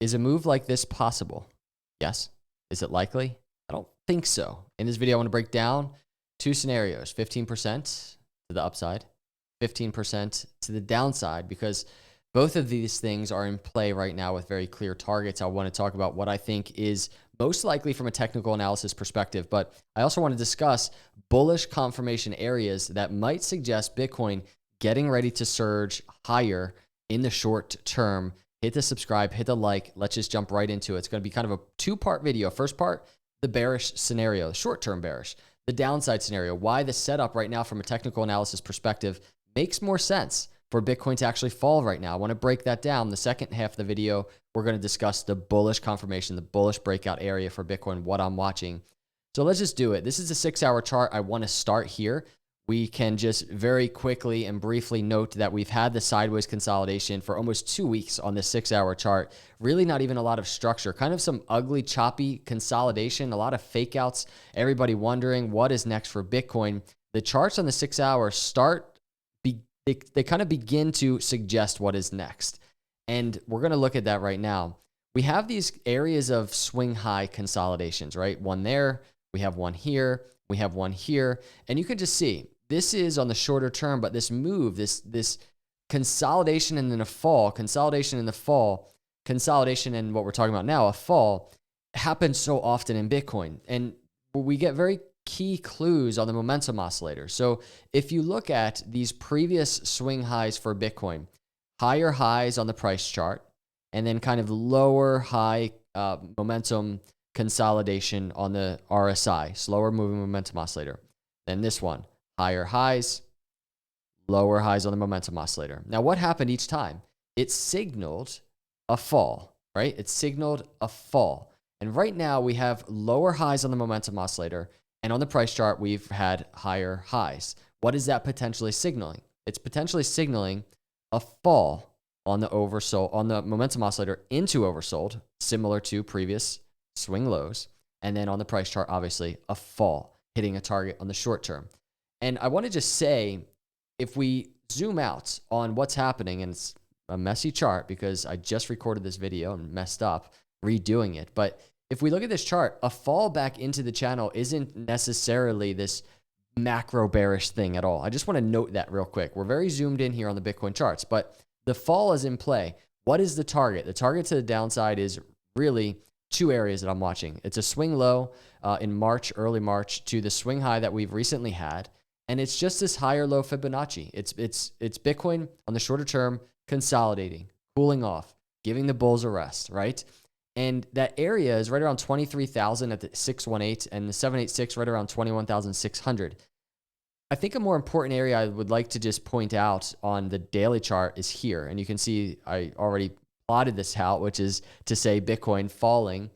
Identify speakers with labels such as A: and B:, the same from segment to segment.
A: Is a move like this possible? Yes. Is it likely? I don't think so. In this video, I want to break down two scenarios, 15% to the upside, 15% to the downside, because both of these things are in play right now with very clear targets. I want to talk about what I think is most likely from a technical analysis perspective, but I also want to discuss bullish confirmation areas that might suggest Bitcoin getting ready to surge higher in the short term. Hit the subscribe, hit the like. Let's just jump right into it. It's going to be kind of a two-part video. First part, the bearish scenario, short-term bearish. The downside scenario, why the setup right now from a technical analysis perspective makes more sense for Bitcoin to actually fall right now. I want to break that down. The second half of the video, we're going to discuss the bullish confirmation, the bullish breakout area for Bitcoin, what I'm watching. So let's just do it. This is a 6-hour chart. I want to start here. We can just very quickly and briefly note that we've had the sideways consolidation for almost 2 weeks on this 6-hour chart. Really not even a lot of structure, kind of some ugly, choppy consolidation, a lot of fake outs, everybody wondering what is next for Bitcoin. The charts on the 6-hour they kind of begin to suggest what is next. And we're going to look at that right now. We have these areas of swing high consolidations, right? One there, we have one here, we have one here, and you can just see, this is on the shorter term, but this move, this consolidation and then a fall, consolidation and the fall, consolidation and what we're talking about now, a fall, happens so often in Bitcoin. And we get very key clues on the momentum oscillator. So if you look at these previous swing highs for Bitcoin, higher highs on the price chart, and then kind of lower high momentum consolidation on the RSI, slower moving momentum oscillator. Then this one, higher highs, lower highs on the momentum oscillator. Now, what happened each time? It signaled a fall, right? It signaled a fall. And right now we have lower highs on the momentum oscillator, and on the price chart, we've had higher highs. What is that potentially signaling? It's potentially signaling a fall on the oversold, on the momentum oscillator into oversold, similar to previous swing lows. And then on the price chart, obviously, a fall, hitting a target on the short term. And I want to just say, if we zoom out on what's happening, and it's a messy chart because I just recorded this video and messed up redoing it, but if we look at this chart, a fall back into the channel isn't necessarily this macro bearish thing at all. I just want to note that real quick. We're very zoomed in here on the Bitcoin charts, but the fall is in play. What is the target? The target to the downside is really two areas that I'm watching. It's a swing low in March, early March, to the swing high that we've recently had. And it's just this higher low Fibonacci. It's Bitcoin on the shorter term consolidating, cooling off, giving the bulls a rest, right? And that area is right around 23,000 at the 618 and the 786 right around 21,600. I think a more important area I would like to just point out on the daily chart is here. And you can see I already plotted this out, which is to say Bitcoin falling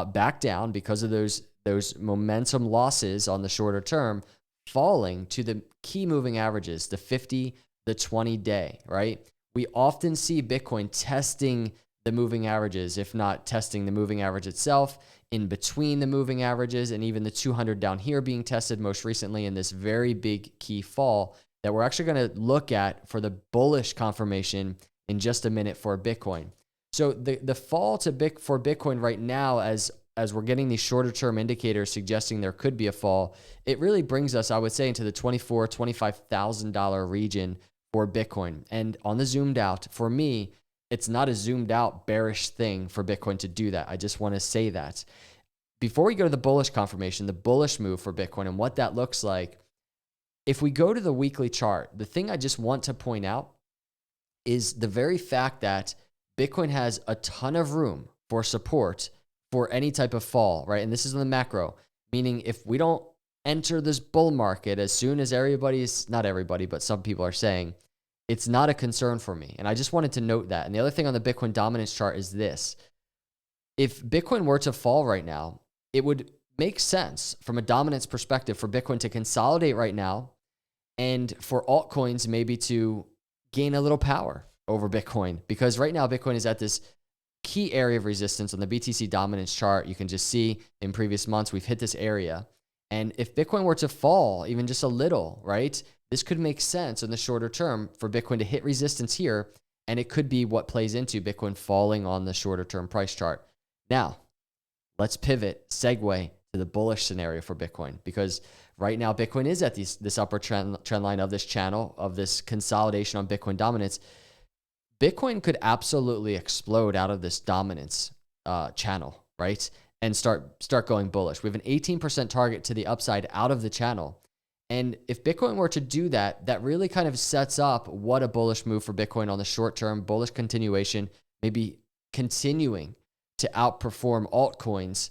A: back down because of those momentum losses on the shorter term, falling to the key moving averages, the 50, the 20-day, right? We often see Bitcoin testing the moving averages, if not testing the moving average itself, in between the moving averages, and even the 200 down here being tested most recently in this very big key fall that we're actually going to look at for the bullish confirmation in just a minute for Bitcoin. So the fall for Bitcoin right now, as we're getting these shorter term indicators suggesting there could be a fall, it really brings us, I would say, into the $24,000, $25,000 region for Bitcoin. And on the zoomed out, for me, it's not a zoomed out bearish thing for Bitcoin to do that. I just want to say that. Before we go to the bullish confirmation, the bullish move for Bitcoin and what that looks like, if we go to the weekly chart, the thing I just want to point out is the very fact that Bitcoin has a ton of room for support for any type of fall, right? And this is in the macro, meaning if we don't enter this bull market as soon as not everybody, but some people are saying, it's not a concern for me. And I just wanted to note that. And the other thing on the Bitcoin dominance chart is this. If Bitcoin were to fall right now, it would make sense from a dominance perspective for Bitcoin to consolidate right now and for altcoins maybe to gain a little power over Bitcoin. Because right now Bitcoin is at this key area of resistance on the BTC dominance chart. You can just see in previous months we've hit this area. And if Bitcoin were to fall even just a little, right, this could make sense in the shorter term for Bitcoin to hit resistance here And it could be what plays into Bitcoin falling on the shorter term price chart. Now, let's pivot, segue to the bullish scenario for Bitcoin, because right now Bitcoin is at this upper trend line of this channel, of this consolidation on Bitcoin dominance. Bitcoin could absolutely explode out of this dominance channel, right? And start going bullish. We have an 18% target to the upside out of the channel. And if Bitcoin were to do that, that really kind of sets up what a bullish move for Bitcoin on the short term, bullish continuation, maybe continuing to outperform altcoins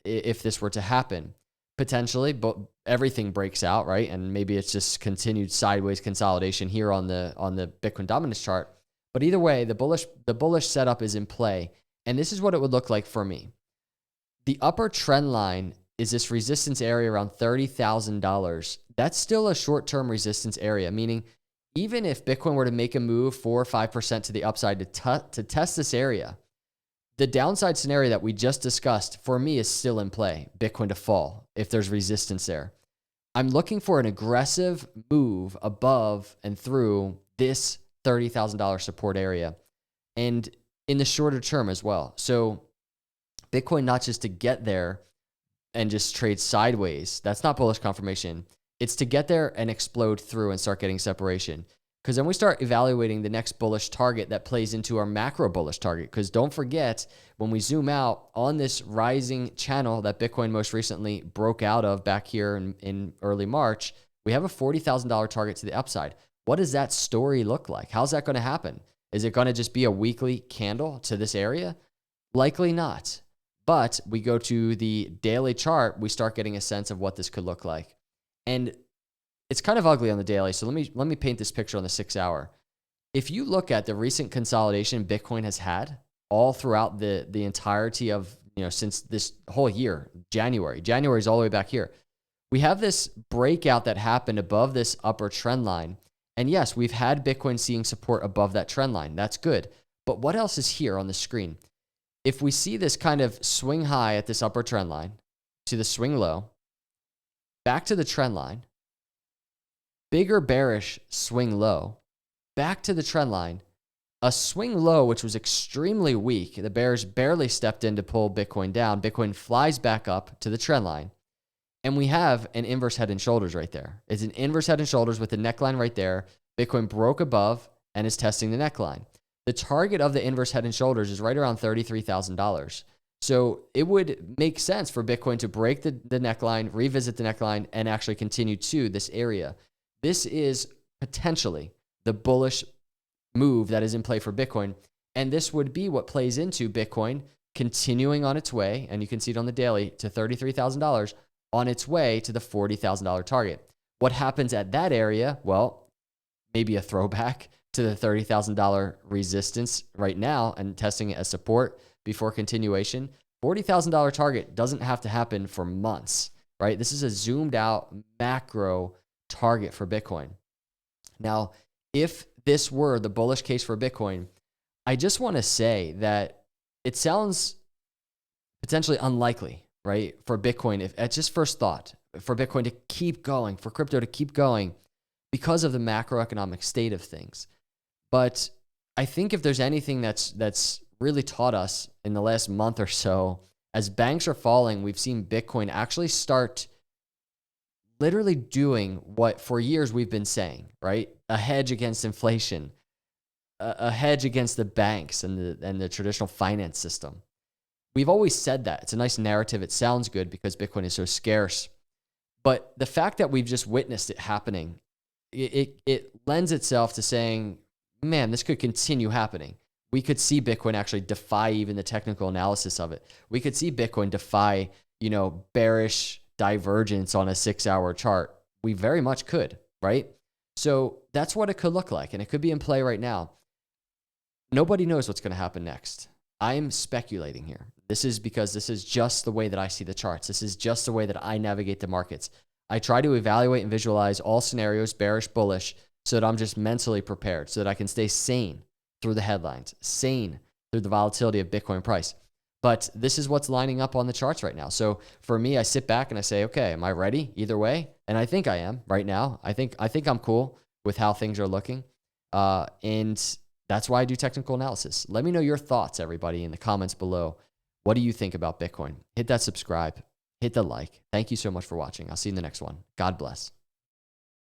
A: if this were to happen. Potentially, but everything breaks out, right? And maybe it's just continued sideways consolidation here on the Bitcoin dominance chart. But either way, the bullish setup is in play. And this is what it would look like for me. The upper trend line is this resistance area around $30,000. That's still a short-term resistance area, meaning even if Bitcoin were to make a move 4 or 5% to the upside to test this area, the downside scenario that we just discussed for me is still in play, Bitcoin to fall if there's resistance there. I'm looking for an aggressive move above and through this $30,000 support area, and in the shorter term as well. So Bitcoin not just to get there and just trade sideways. That's not bullish confirmation. It's to get there and explode through and start getting separation. Because then we start evaluating the next bullish target that plays into our macro bullish target. Because don't forget, when we zoom out on this rising channel that Bitcoin most recently broke out of back here in early March, we have a $40,000 target to the upside. What does that story look like? How's that going to happen? Is it going to just be a weekly candle to this area? Likely not. But we go to the daily chart, we start getting a sense of what this could look like. And it's kind of ugly on the daily, so let me paint this picture on the 6 hour. If you look at the recent consolidation Bitcoin has had all throughout the entirety of, since this whole year, January is all the way back here. We have this breakout that happened above this upper trend line. And yes, we've had Bitcoin seeing support above that trend line. That's good. But what else is here on the screen? If we see this kind of swing high at this upper trend line to the swing low, back to the trend line, bigger bearish swing low, back to the trend line, a swing low which was extremely weak. The bears barely stepped in to pull Bitcoin down. Bitcoin flies back up to the trend line. And we have an inverse head and shoulders right there. It's an inverse head and shoulders with the neckline right there. Bitcoin broke above and is testing the neckline. The target of the inverse head and shoulders is right around $33,000. So it would make sense for Bitcoin to break the neckline, revisit the neckline, and actually continue to this area. This is potentially the bullish move that is in play for Bitcoin. And this would be what plays into Bitcoin continuing on its way, and you can see it on the daily, to $33,000 on its way to the $40,000 target. What happens at that area? Well, maybe a throwback to the $30,000 resistance right now and testing it as support before continuation. $40,000 target doesn't have to happen for months, right? This is a zoomed out macro target for Bitcoin. Now, if this were the bullish case for Bitcoin, I just want to say that it sounds potentially unlikely, right? For Bitcoin, if at just first thought, for Bitcoin to keep going, for crypto to keep going because of the macroeconomic state of things. But I think if there's anything that's really taught us in the last month or so, as banks are falling, we've seen Bitcoin actually start literally doing what for years we've been saying, right? A hedge against inflation, a hedge against the banks and the traditional finance system. We've always said that. It's a nice narrative. It sounds good because Bitcoin is so scarce. But the fact that we've just witnessed it happening, it lends itself to saying, man, this could continue happening. We could see Bitcoin actually defy even the technical analysis of it. We could see Bitcoin defy, bearish divergence on a 6 hour chart. We very much could, right? So that's what it could look like. And it could be in play right now. Nobody knows what's going to happen next. I'm speculating here. This is because this is just the way that I see the charts. This is just the way that I navigate the markets. I try to evaluate and visualize all scenarios, bearish, bullish, so that I'm just mentally prepared, so that I can stay sane through the headlines, sane through the volatility of Bitcoin price. But this is what's lining up on the charts right now. So for me, I sit back and I say, okay, am I ready either way? And I think I am right now. I think I'm cool with how things are looking. And That's why I do technical analysis. Let me know your thoughts, everybody, in the comments below. What do you think about Bitcoin? Hit that subscribe, hit the like. Thank you so much for watching. I'll see you in the next one. God bless.